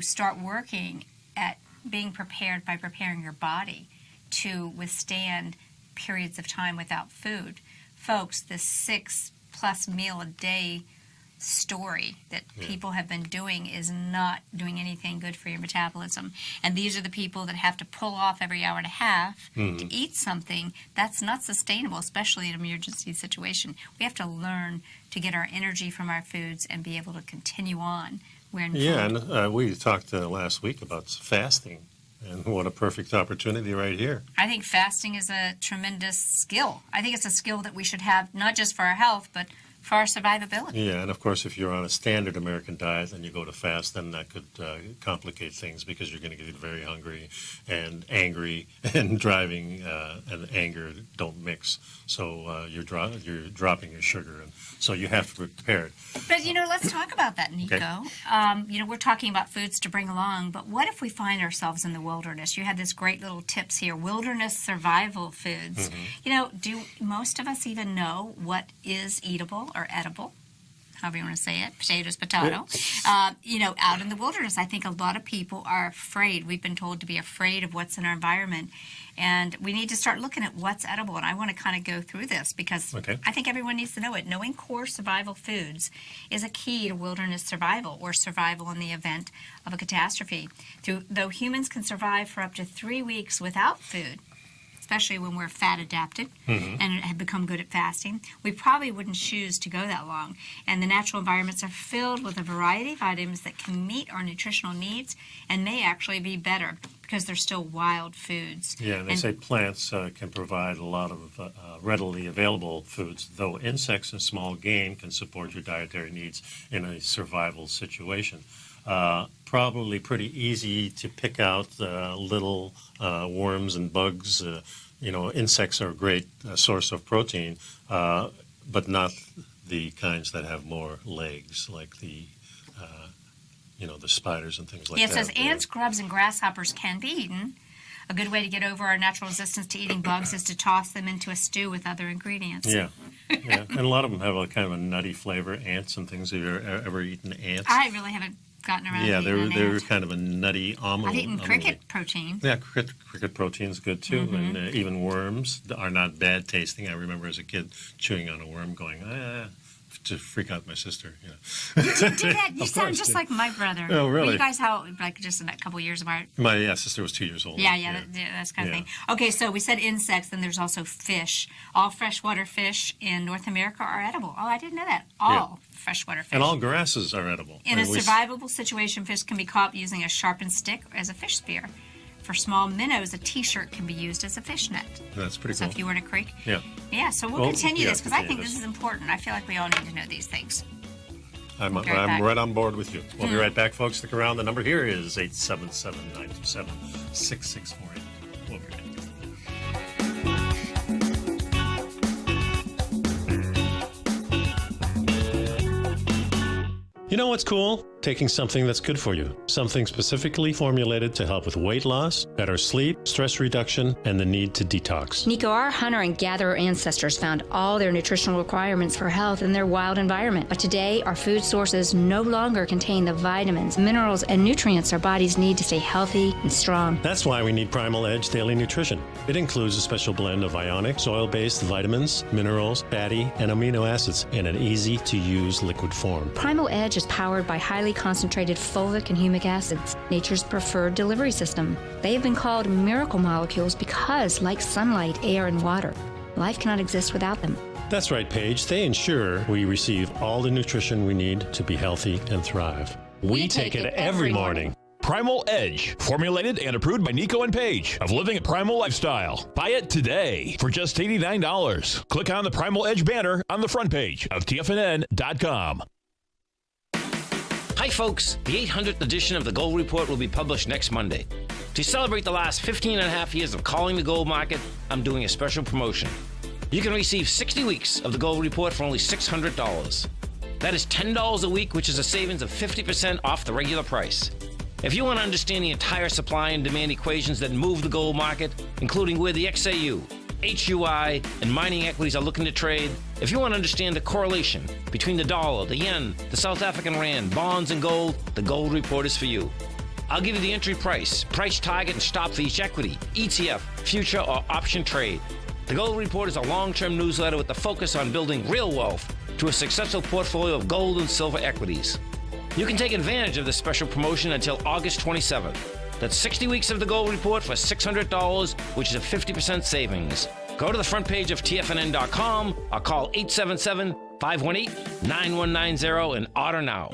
Speaker 2: start working at being prepared by preparing your body to withstand periods of time without food. Folks, this 6+ meal a day story that people have been doing is not doing anything good for your metabolism. And these are the people that have to pull off every hour and a half to eat something. That's not sustainable, especially in an emergency situation. We have to learn to get our energy from our foods and be able to continue on.
Speaker 4: And we talked last week about fasting, and what a perfect opportunity right here.
Speaker 2: I think fasting is a tremendous skill. I think it's a skill that we should have, not just for our health, but for our survivability.
Speaker 4: Yeah, and of course, if you're on a standard American diet and you go to fast, then that could complicate things, because you're going to get very hungry and angry, and driving and anger don't mix. So you're dropping your sugar, and so you have to be prepared.
Speaker 2: But, you know, let's talk about that, Nico.
Speaker 4: Okay.
Speaker 2: You know, we're talking about foods to bring along, but what if we find ourselves in the wilderness? You had this great little tips here, wilderness survival foods. You know, do most of us even know what is eatable or edible? However you want to say it, potatoes, potato. You know, out in the wilderness, I think a lot of people are afraid. We've been told to be afraid of what's in our environment. And we need to start looking at what's edible. And I want to kind of go through this, because I think everyone needs to know it. Knowing core survival foods is a key to wilderness survival, or survival in the event of a catastrophe. Though humans can survive for up to 3 weeks without food, especially when we're fat adapted and have become good at fasting, we probably wouldn't choose to go that long. And the natural environments are filled with a variety of items that can meet our nutritional needs and may actually be better, because they're still wild foods.
Speaker 4: Yeah, and they say plants can provide a lot of readily available foods, though insects and small game can support your dietary needs in a survival situation. Probably pretty easy to pick out little worms and bugs. You know, insects are a great source of protein, but not the kinds that have more legs, like the the spiders and things like that.
Speaker 2: It says ants, grubs, and grasshoppers can be eaten. A good way to get over our natural resistance to eating bugs is to toss them into a stew with other ingredients.
Speaker 4: Yeah. And a lot of them have a kind of a nutty flavor. Ants and things. Have you ever eaten ants?
Speaker 2: I really haven't gotten around to eating an ant.
Speaker 4: They're kind of a nutty omelet.
Speaker 2: I've eaten cricket protein.
Speaker 4: Yeah, cricket protein's good too. And even worms are not bad tasting. I remember as a kid chewing on a worm going, to freak out my sister.
Speaker 2: You did that? You sound just like my brother.
Speaker 4: Oh, really?
Speaker 2: Were you guys just in that couple years apart?
Speaker 4: My sister was 2 years older.
Speaker 2: Yeah, that's kind of thing. Okay, so we said insects, then there's also fish. All freshwater fish in North America are edible. Oh, I didn't know that. All freshwater fish.
Speaker 4: And all grasses are edible.
Speaker 2: In a survivable situation, fish can be caught using a sharpened stick as a fish spear. For small minnows, a T-shirt can be used as a fish net.
Speaker 4: That's pretty
Speaker 2: cool. So if you were in a creek. Yeah, so we'll continue this, because I think this is important. I feel like we all need to know these things.
Speaker 4: I'm right on board with you. We'll be right back, folks. Stick around. The number here is 877-927-6648. We'll be right back. You know what's cool? Taking something that's good for you. Something specifically formulated to help with weight loss, better sleep, stress reduction, and the need to detox.
Speaker 5: Nico, our hunter and gatherer ancestors found all their nutritional requirements for health in their wild environment. But today, our food sources no longer contain the vitamins, minerals, and nutrients our bodies need to stay healthy and strong.
Speaker 4: That's why we need Primal Edge Daily Nutrition. It includes a special blend of ionic, soil-based vitamins, minerals, fatty, and amino acids in an easy-to-use liquid form.
Speaker 5: Primal Edge is powered by highly concentrated fulvic and humic acids, nature's preferred delivery system. They have been called miracle molecules because, like sunlight, air, and water, life cannot exist without them.
Speaker 4: That's right, Paige. They ensure we receive all the nutrition we need to be healthy and thrive. We take it every morning.
Speaker 1: Primal Edge, formulated and approved by Nico and Paige of Living a Primal Lifestyle. Buy it today for just $89. Click on the Primal Edge banner on the front page of TFNN.com.
Speaker 7: Hi folks, the 800th edition of the Gold Report will be published next Monday. To celebrate the last 15 and a half years of calling the gold market, I'm doing a special promotion. You can receive 60 weeks of the Gold Report for only $600. That is $10 a week, which is a savings of 50% off the regular price. If you want to understand the entire supply and demand equations that move the gold market, including where the XAU, HUI, and mining equities are looking to trade, if you want to understand the correlation between the dollar, the yen, the South African rand, bonds, and gold, the Gold Report is for you. I'll give you the entry price target, and stop for each equity, ETF, future, or option trade. The Gold Report is a long-term newsletter with the focus on building real wealth to a successful portfolio of gold and silver equities. You can take advantage of this special promotion until August 27th. That's 60 weeks of the Gold Report for $600, which is a 50% savings. Go to the front page of TFNN.com or call 877-518-9190 and order now.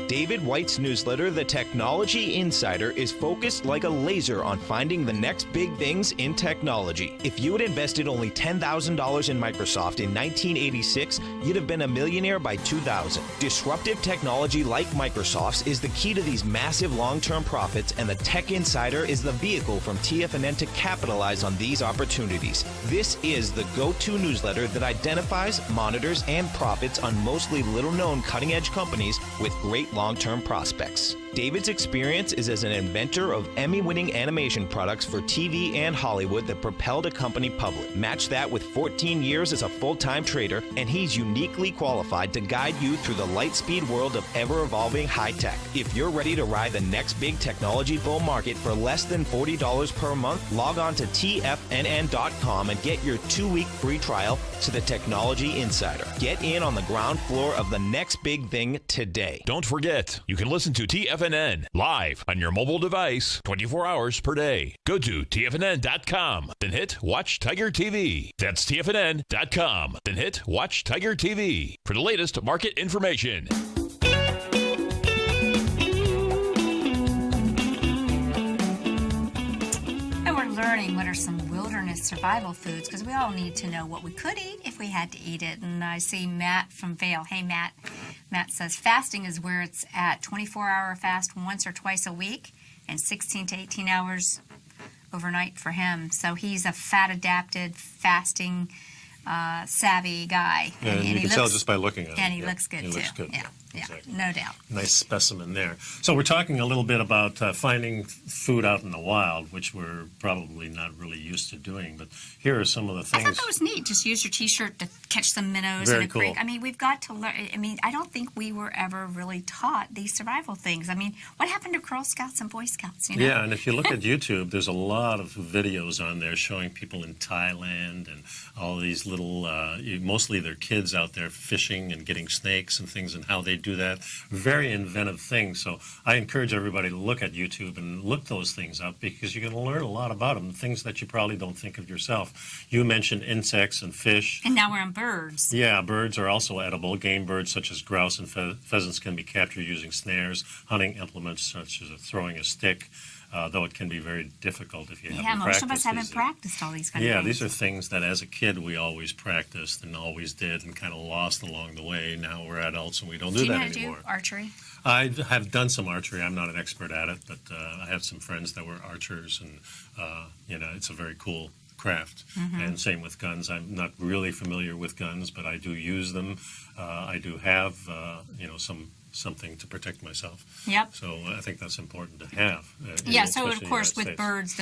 Speaker 6: David White's newsletter, The Technology Insider, is focused like a laser on finding the next big things in technology. If you had invested only $10,000 in Microsoft in 1986, you'd have been a millionaire by 2000. Disruptive technology like Microsoft's is the key to these massive long-term profits, and the Tech Insider is the vehicle from TFNN to capitalize on these opportunities. This is the go-to newsletter that identifies, monitors, and profits on mostly little-known cutting-edge companies with great long-term prospects. David's experience is as an inventor of Emmy-winning animation products for TV and Hollywood that propelled a company public. Match that with 14 years as a full-time trader, and he's uniquely qualified to guide you through the light-speed world of ever-evolving high-tech. If you're ready to ride the next big technology bull market for less than $40 per month, log on to TFNN.com and get your 2-week free trial to the Technology Insider. Get in on the ground floor of the next big thing today.
Speaker 1: Don't forget, you can listen to TFNN live on your mobile device 24 hours per day. Go to TFNN.com, then hit Watch Tiger TV. That's TFNN.com, then hit Watch Tiger TV for the latest market information.
Speaker 2: And we're learning what are some wilderness survival foods, because we all need to know what we could eat if we had to eat it. And I see Matt from Vail. Hey, Matt. Matt says fasting is where it's at. 24-hour fast once or twice a week and 16 to 18 hours overnight for him. So he's a fat-adapted, fasting, savvy guy.
Speaker 4: Yeah, and you can tell just by looking at him.
Speaker 2: And he looks good, too.
Speaker 4: Looks good.
Speaker 2: Yeah,
Speaker 4: exactly.
Speaker 2: No doubt.
Speaker 4: Nice specimen there. So we're talking a little bit about finding food out in the wild, which we're probably not really used to doing. But here are some of the things.
Speaker 2: I thought that was neat. Just use your T-shirt to catch some minnows
Speaker 4: Very
Speaker 2: in a creek.
Speaker 4: cool.
Speaker 2: I mean, we've got to learn. I mean, I don't think we were ever really taught these survival things. I mean, what happened to Girl Scouts and Boy Scouts? You know?
Speaker 4: Yeah, and if you look at YouTube, there's a lot of videos on there showing people in Thailand and all these little, mostly they're kids out there fishing and getting snakes and things and how they do that. Very inventive things. So I encourage everybody to look at YouTube and look those things up, because you're going to learn a lot about them, things that you probably don't think of yourself. You mentioned insects and fish.
Speaker 2: And now we're on birds.
Speaker 4: Yeah, birds are also edible. Game birds such as grouse and pheasants can be captured using snares, hunting implements such as throwing a stick, though it can be very difficult if you haven't practiced.
Speaker 2: Yeah, most of us haven't practiced all these kind of
Speaker 4: Yeah,
Speaker 2: things.
Speaker 4: these are things that as a kid we always practiced and always did and kind of lost along the way. Now we're adults and we don't do
Speaker 2: you know
Speaker 4: that
Speaker 2: how to
Speaker 4: anymore.
Speaker 2: do archery?
Speaker 4: I have done some archery. I'm not an expert at it, but I have some friends that were archers, and it's a very cool craft.
Speaker 2: Mm-hmm.
Speaker 4: And same with guns. I'm not really familiar with guns, but I do use them. I do have something to protect myself.
Speaker 2: Yep.
Speaker 4: So I think that's important to have.
Speaker 2: Yeah, so
Speaker 4: especially
Speaker 2: of
Speaker 4: in the
Speaker 2: course
Speaker 4: United
Speaker 2: with
Speaker 4: States.
Speaker 2: birds,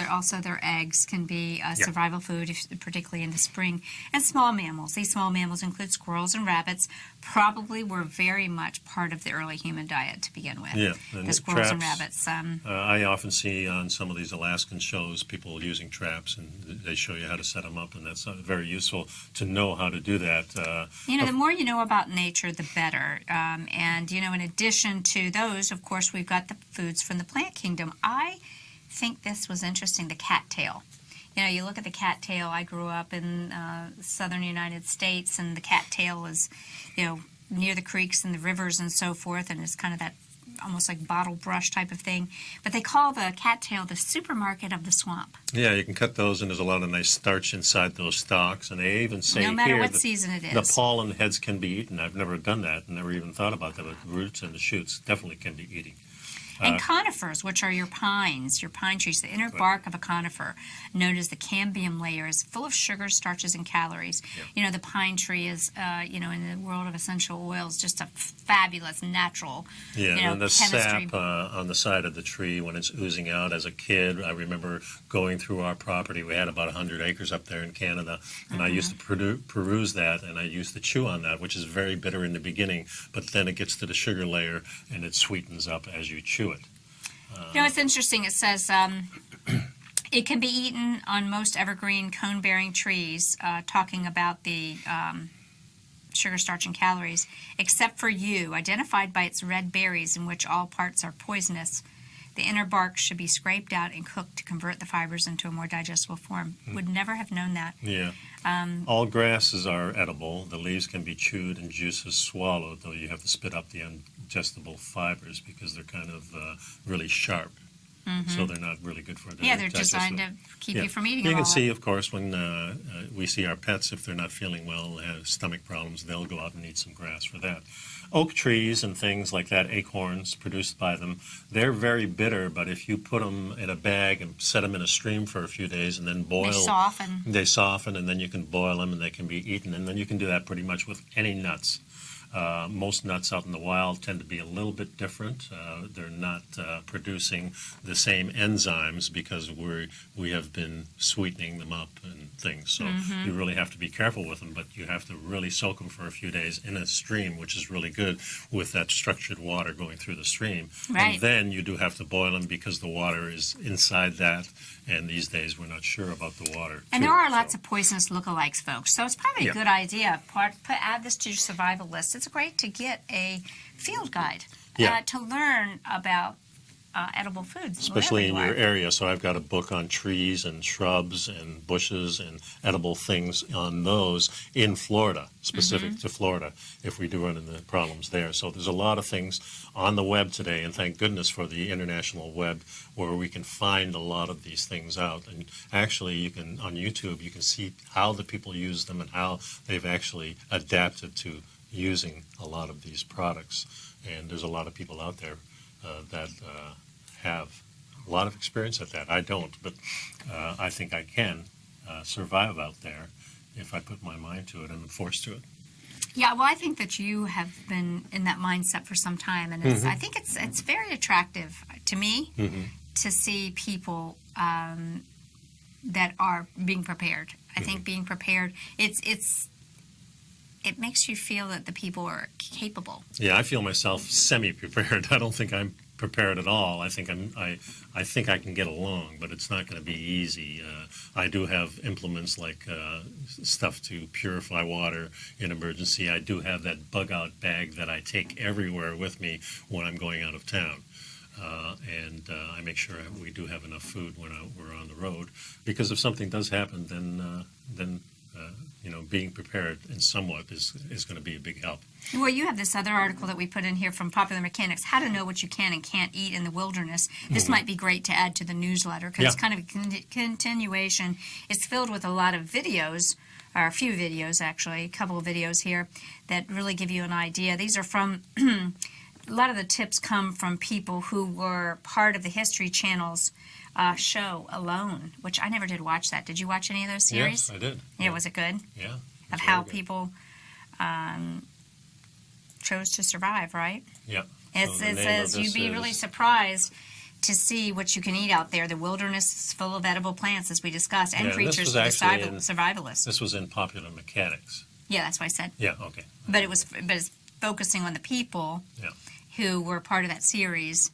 Speaker 2: their eggs can be survival food, particularly in the spring. And small mammals. These small mammals include squirrels and rabbits, probably were very much part of the early human diet to begin with.
Speaker 4: Yeah, and
Speaker 2: the squirrels and
Speaker 4: traps,
Speaker 2: rabbits.
Speaker 4: I often see on some of these Alaskan shows people using traps, and they show you how to set them up, and that's very useful to know how to do that.
Speaker 2: The more you know about nature, the better. And in addition to those, of course, we've got the foods from the plant kingdom. I think this was interesting, the cattail. You look at the cattail. I grew up in southern United States, and the cattail is, near the creeks and the rivers and so forth, and it's kind of that almost like bottle brush type of thing. But they call the cattail the supermarket of the swamp.
Speaker 4: Yeah, you can cut those, and there's a lot of nice starch inside those stalks. And they even say
Speaker 2: no matter
Speaker 4: here
Speaker 2: what
Speaker 4: that
Speaker 2: season it is.
Speaker 4: the pollen heads can be eaten. I've never done that, never even thought about that. But the roots and the shoots definitely can be eaten.
Speaker 2: And conifers, which are your pine trees, the inner bark of a conifer, known as the cambium layer, is full of sugar, starches, and calories.
Speaker 4: Yeah.
Speaker 2: The pine tree is, in the world of essential oils, just a fabulous natural,
Speaker 4: and the
Speaker 2: chemistry.
Speaker 4: sap on the side of the tree when it's oozing out. As a kid, I remember going through our property. We had about 100 acres up there in Canada, and I used to peruse that, and I used to chew on that, which is very bitter in the beginning, but then it gets to the sugar layer, and it sweetens up as you chew it.
Speaker 2: It's interesting. It says it can be eaten on most evergreen cone-bearing trees, talking about the sugar, starch, and calories, except for yew, identified by its red berries in which all parts are poisonous. The inner bark should be scraped out and cooked to convert the fibers into a more digestible form. Would never have known that.
Speaker 4: Yeah. All grasses are edible. The leaves can be chewed and juices swallowed, though you have to spit up the digestible fibers because they're kind of really sharp. So they're not really good for the
Speaker 2: they're designed to keep you from eating
Speaker 4: You
Speaker 2: them
Speaker 4: can
Speaker 2: all
Speaker 4: see,
Speaker 2: up.
Speaker 4: of course, when we see our pets, if they're not feeling well, have stomach problems, they'll go out and eat some grass for that. Oak trees and things like that, acorns produced by them, they're very bitter, but if you put them in a bag and set them in a stream for a few days and then boil... They soften, and then you can boil them and they can be eaten. And then you can do that pretty much with any nuts. Most nuts out in the wild tend to be a little bit different. They're not producing the same enzymes because we have been sweetening them up and things. So you really have to be careful with them, but you have to really soak them for a few days in a stream, which is really good with that structured water going through the stream.
Speaker 2: Right.
Speaker 4: And then you do have to boil them because the water is inside that, and these days we're not sure about the water.
Speaker 2: And there are lots of poisonous lookalikes, folks, so it's probably a good idea. Add this to your survival list. It's great to get a field guide to learn about edible foods.
Speaker 4: Especially in your area. So I've got a book on trees and shrubs and bushes and edible things on those in Florida, specific to Florida, if we do run into problems there. So there's a lot of things on the web today, and thank goodness for the international web where we can find a lot of these things out. And actually, you can, on YouTube, you can see how the people use them and how they've actually adapted to using a lot of these products. And there's a lot of people out there that have a lot of experience at that. I don't, but I think I can survive out there if I put my mind to it and I'm forced to it.
Speaker 2: Yeah, well, I think that you have been in that mindset for some time, and I think it's very attractive to me to see people that are being prepared. I think being prepared, it makes you feel that the people are capable.
Speaker 4: Yeah, I feel myself semi-prepared. I don't think I'm prepared at all. I think I think I can get along, but it's not going to be easy. I do have implements like stuff to purify water in emergency. I do have that bug-out bag that I take everywhere with me when I'm going out of town. And I make sure we do have enough food when we're on the road, because if something does happen, then being prepared and somewhat is going to be a big help.
Speaker 2: Well, you have this other article that we put in here from Popular Mechanics, How to Know What You Can and Can't Eat in the Wilderness. This might be great to add to the newsletter because it's kind of a continuation. It's filled with a lot of videos, or a few videos actually, a couple of videos here that really give you an idea. These are from, a lot of the tips come from people who were part of the History Channel's show Alone, which I never did watch that. Did you watch any of those series?
Speaker 4: Yes, I did.
Speaker 2: Yeah, was it good?
Speaker 4: Yeah.
Speaker 2: Of how people chose to survive, right?
Speaker 4: Yeah.
Speaker 2: It says you'd be really surprised to see what you can eat out there. The wilderness is full of edible plants, as we discussed, and creatures for the survivalists.
Speaker 4: This was in Popular Mechanics.
Speaker 2: Yeah, that's what I said.
Speaker 4: Yeah, okay.
Speaker 2: But it's focusing on the people who were part of that series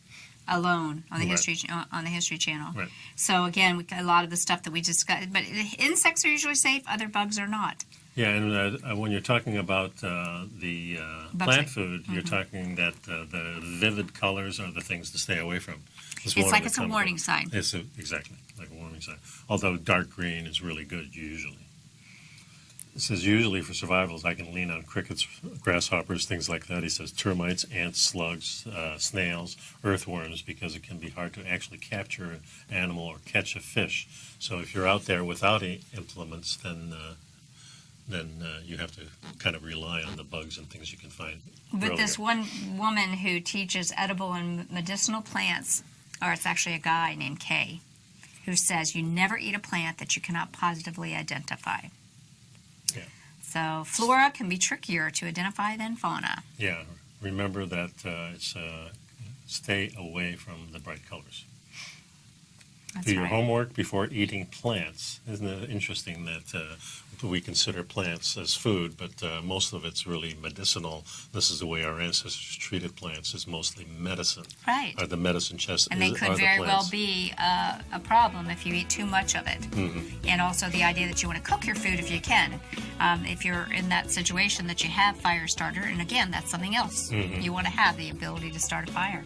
Speaker 2: Alone on the History Channel.
Speaker 4: Right.
Speaker 2: So again, a lot of the stuff that we discussed, but insects are usually safe, other bugs are not.
Speaker 4: Yeah, and when you're talking about the plant food, you're talking that the vivid colors are the things to stay away from.
Speaker 2: It's like it's a warning sign.
Speaker 4: Exactly, like a warning sign. Although dark green is really good usually. It says usually for survivals, I can lean on crickets, grasshoppers, things like that. He says termites, ants, slugs, snails, earthworms, because it can be hard to actually capture an animal or catch a fish. So if you're out there without implements, then then you have to kind of rely on the bugs and things you can find.
Speaker 2: But
Speaker 4: earlier.
Speaker 2: this one woman who teaches edible and medicinal plants, or it's actually a guy named Kay, who says you never eat a plant that you cannot positively identify.
Speaker 4: Yeah.
Speaker 2: So flora can be trickier to identify than fauna.
Speaker 4: Yeah, remember that it's stay away from the bright colors.
Speaker 2: That's
Speaker 4: Do your
Speaker 2: right.
Speaker 4: homework before eating plants. Isn't it interesting that we consider plants as food, but most of it's really medicinal. This is the way our ancestors treated plants, is mostly medicine.
Speaker 2: Right.
Speaker 4: The medicine chest
Speaker 2: And they
Speaker 4: are
Speaker 2: could
Speaker 4: the
Speaker 2: very well
Speaker 4: plants.
Speaker 2: be a problem if you eat too much of it.
Speaker 4: Mm-hmm.
Speaker 2: And also the idea that you want to cook your food if you can. If you're in that situation that you have fire starter, and again, that's something else.
Speaker 4: Mm-hmm.
Speaker 2: You want to have the ability to start a fire.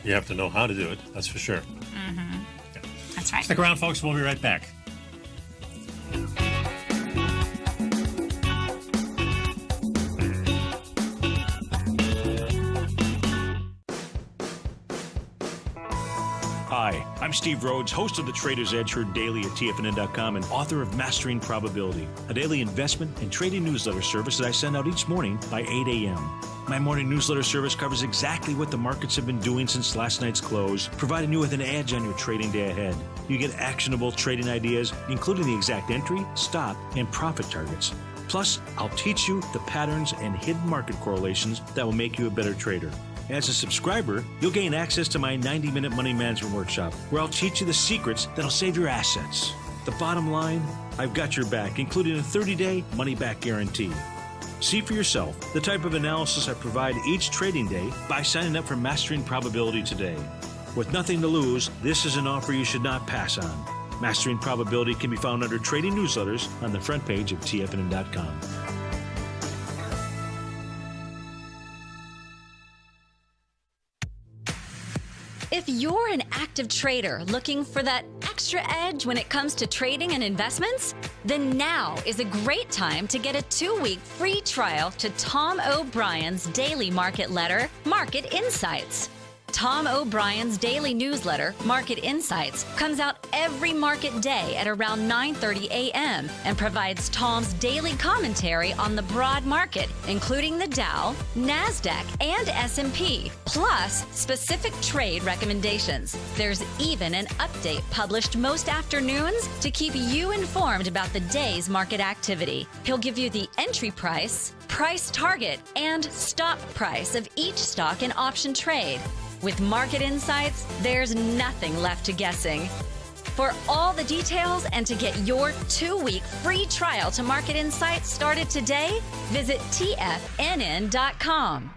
Speaker 4: You have to know how to do it, that's for sure.
Speaker 2: That's right.
Speaker 4: Stick around, folks. We'll be right back.
Speaker 8: Hi, I'm Steve Rhodes, host of the Trader's Edge heard daily at TFNN.com and author of Mastering Probability, a daily investment and trading newsletter service that I send out each morning by 8 a.m. My morning newsletter service covers exactly what the markets have been doing since last night's close, providing you with an edge on your trading day ahead. You get actionable trading ideas, including the exact entry, stop, and profit targets. Plus, I'll teach you the patterns and hidden market correlations that will make you a better trader. As a subscriber, you'll gain access to my 90-minute money management workshop, where I'll teach you the secrets that'll save your assets. The bottom line, I've got your back, including a 30-day money-back guarantee. See for yourself the type of analysis I provide each trading day by signing up for Mastering Probability today. With nothing to lose, this is an offer you should not pass on. Mastering Probability can be found under Trading Newsletters on the front page of TFNN.com.
Speaker 9: If you're an active trader looking for that extra edge when it comes to trading and investments, then now is a great time to get a 2-week free trial to Tom O'Brien's daily market letter, Market Insights. Tom O'Brien's daily newsletter, Market Insights, comes out every market day at around 9:30 a.m. and provides Tom's daily commentary on the broad market, including the Dow, NASDAQ, and S&P, plus specific trade recommendations. There's even an update published most afternoons to keep you informed about the day's market activity. He'll give you the entry price, price target, and stop price of each stock and option trade. With Market Insights, there's nothing left to guessing. For all the details and to get your 2-week free trial to Market Insights started today, visit TFNN.com.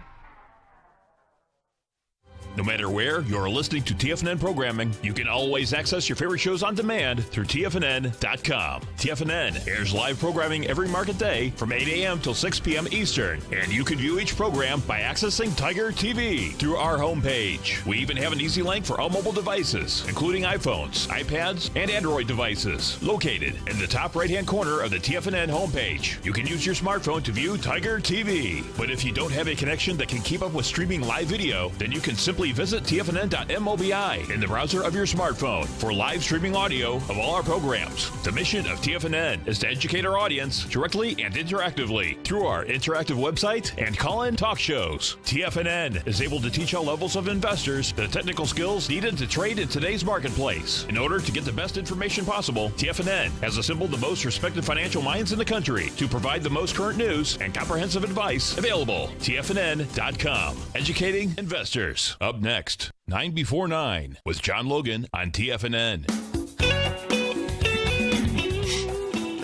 Speaker 1: No matter where you're listening to TFNN programming, you can always access your favorite shows on demand through TFNN.com. TFNN airs live programming every market day from 8 a.m. till 6 p.m. Eastern, and you can view each program by accessing Tiger TV through our homepage. We even have an easy link for all mobile devices, including iPhones, iPads, and Android devices, located in the top right-hand corner of the TFNN homepage. You can use your smartphone to view Tiger TV. But if you don't have a connection that can keep up with streaming live video, then you can simply visit TFNN.mobi in the browser of your smartphone for live streaming audio of all our programs. The mission of TFNN is to educate our audience directly and interactively through our interactive website and call-in talk shows. TFNN is able to teach all levels of investors the technical skills needed to trade in today's marketplace. In order to get the best information possible, TFNN has assembled the most respected financial minds in the country to provide the most current news and comprehensive advice available. TFNN.com. Educating investors. Up next, 9 before 9 with John Logan on TFNN.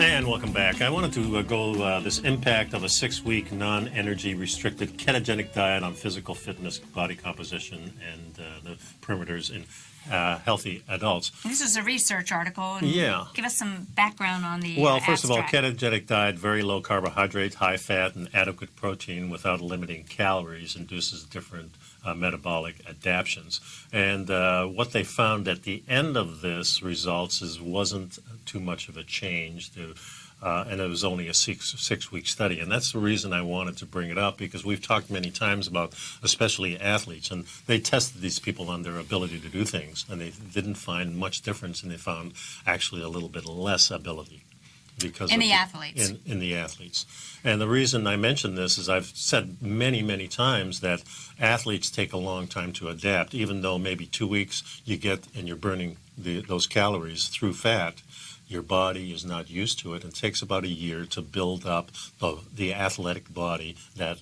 Speaker 4: And welcome back. I wanted to go this impact of a 6-week non-energy restricted ketogenic diet on physical fitness, body composition, and the parameters in healthy adults.
Speaker 2: This is a research article. And
Speaker 4: Yeah.
Speaker 2: Give us some background on the
Speaker 4: Well, first of all,
Speaker 2: abstract.
Speaker 4: ketogenic diet, very low carbohydrate, high fat, and adequate protein without limiting calories induces different metabolic adaptations. And what they found at the end of this results wasn't too much of a change and it was only a six-week study. And that's the reason I wanted to bring it up, because we've talked many times about especially athletes, and they tested these people on their ability to do things, and they didn't find much difference, and they found actually a little bit less ability. because
Speaker 2: In
Speaker 4: of
Speaker 2: the athletes.
Speaker 4: In the athletes. And the reason I mention this is I've said many, many times that athletes take a long time to adapt, even though maybe 2 weeks you get and you're burning those calories through fat. Your body is not used to it. It takes about a year to build up the athletic body that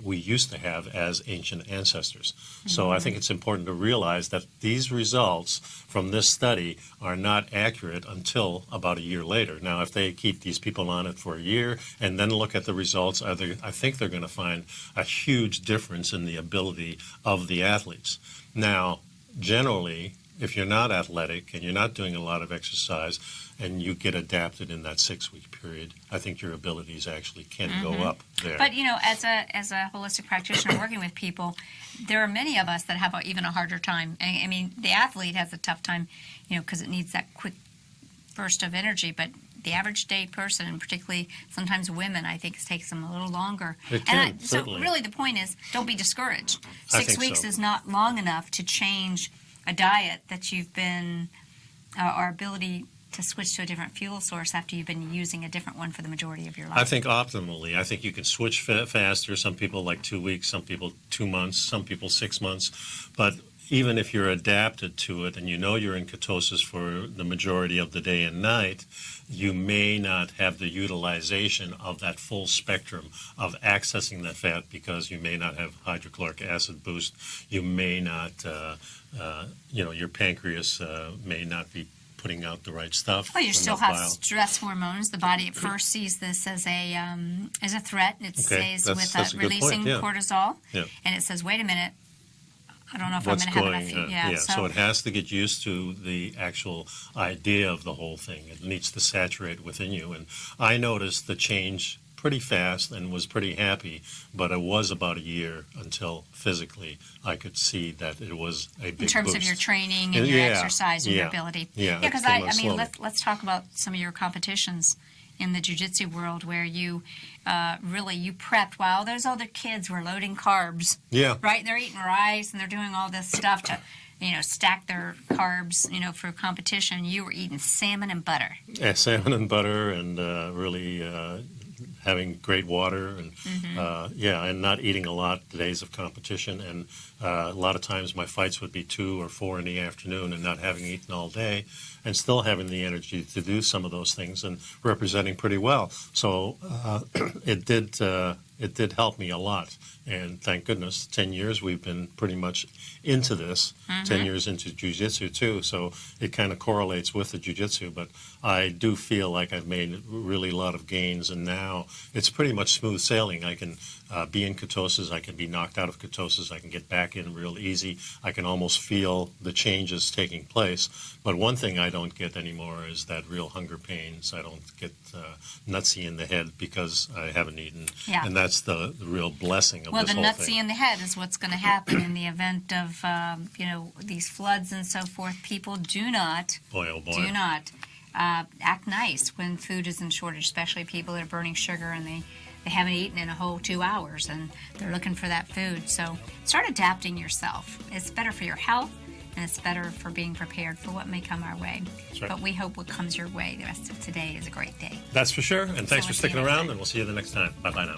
Speaker 4: we used to have as ancient ancestors. Mm-hmm. So I think it's important to realize that these results from this study are not accurate until about a year later. Now, if they keep these people on it for a year and then look at the results, I think they're going to find a huge difference in the ability of the athletes. Now, generally, if you're not athletic and you're not doing a lot of exercise and you get adapted in that 6-week period, I think your abilities actually can go up there.
Speaker 2: But, as a holistic practitioner working with people, there are many of us that have even a harder time. I mean, the athlete has a tough time, because it needs that quick burst of energy, but the average day person, and particularly sometimes women, I think it takes them a little longer.
Speaker 4: It can,
Speaker 2: so
Speaker 4: certainly.
Speaker 2: Really the point is, don't be discouraged.
Speaker 4: I
Speaker 2: 6
Speaker 4: think
Speaker 2: weeks
Speaker 4: so.
Speaker 2: is not long enough to change a diet that you've been, our ability to switch to a different fuel source after you've been using a different one for the majority of your life.
Speaker 4: I think optimally, I think you can switch faster. Some people like 2 weeks, some people 2 months, some people 6 months. But even if you're adapted to it and you're in ketosis for the majority of the day and night, you may not have the utilization of that full spectrum of accessing that fat because you may not have hydrochloric acid boost. You may not, your pancreas may not be putting out the right stuff.
Speaker 2: Well, you still have stress hormones. The body at first sees this as a threat. It says with releasing cortisol, and it says, "Wait a minute, I don't know if I'm going to have enough."
Speaker 4: So it has to get used to the actual idea of the whole thing. It needs to saturate within you. And I noticed the change pretty fast and was pretty happy, but it was about a year until physically I could see that it was a big
Speaker 2: in terms
Speaker 4: boost.
Speaker 2: of your training and your exercise and your ability. Because let's talk about some of your competitions in the jiu-jitsu world where you you prepped while those other kids were loading carbs. Right? They're eating rice and they're doing all this stuff to stack their carbs, for competition. You were eating salmon and butter.
Speaker 4: Yeah, salmon and butter and really having great water and and not eating a lot the days of competition. And a lot of times my fights would be 2 or 4 in the afternoon and not having eaten all day and still having the energy to do some of those things and representing pretty well. So it did help me a lot. And thank goodness, 10 years we've been pretty much into this, 10 years into jiu-jitsu too, so it kind of correlates with the jiu-jitsu, but I do feel like I've made really a lot of gains, and now it's pretty much smooth sailing. I can be in ketosis, I can be knocked out of ketosis, I can get back in real easy, I can almost feel the changes taking place, but one thing I don't get anymore is that real hunger pains. I don't get nutsy in the head because I haven't eaten, and that's the real blessing of this whole thing.
Speaker 2: Well, the nutsy in the head is what's going to happen in the event of, these floods and so forth. People do not act nice when food is in shortage, especially people that are burning sugar and they haven't eaten in a whole 2 hours and they're looking for that food. So start adapting yourself. It's better for your health and it's better for being prepared for what may come our way.
Speaker 4: Right.
Speaker 2: But we hope what comes your way the rest of today is a great day.
Speaker 4: That's for sure. And thanks for sticking around, and we'll see you the next time. Bye-bye now.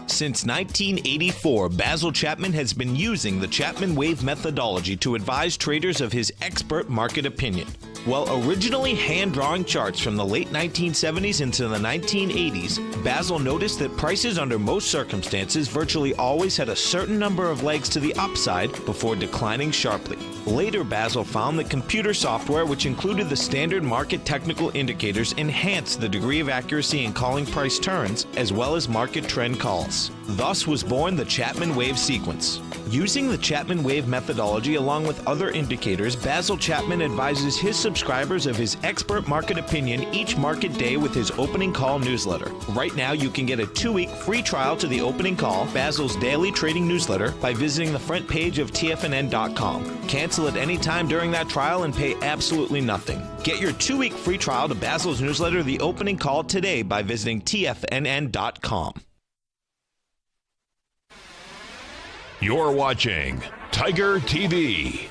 Speaker 6: Since 1984, Basil Chapman has been using the Chapman Wave methodology to advise traders of his expert market opinion. While originally hand-drawing charts from the late 1970s into the 1980s, Basil noticed that prices under most circumstances virtually always had a certain number of legs to the upside before declining sharply. Later, Basil found that computer software, which included the standard market technical indicators, enhanced the degree of accuracy in calling price turns, as well as market trend calls. Thus was born the Chapman Wave sequence. Using the Chapman Wave methodology along with other indicators, Basil Chapman advises his subscribers of his expert market opinion each market day with his opening call newsletter. Right now, you can get a 2-week free trial to the opening call, Basil's daily trading newsletter, by visiting the front page of TFNN.com. Cancel at any time during that trial and pay absolutely nothing. Get your 2-week free trial to Basil's newsletter, The Opening Call, today by visiting TFNN.com.
Speaker 1: You're watching Tiger TV.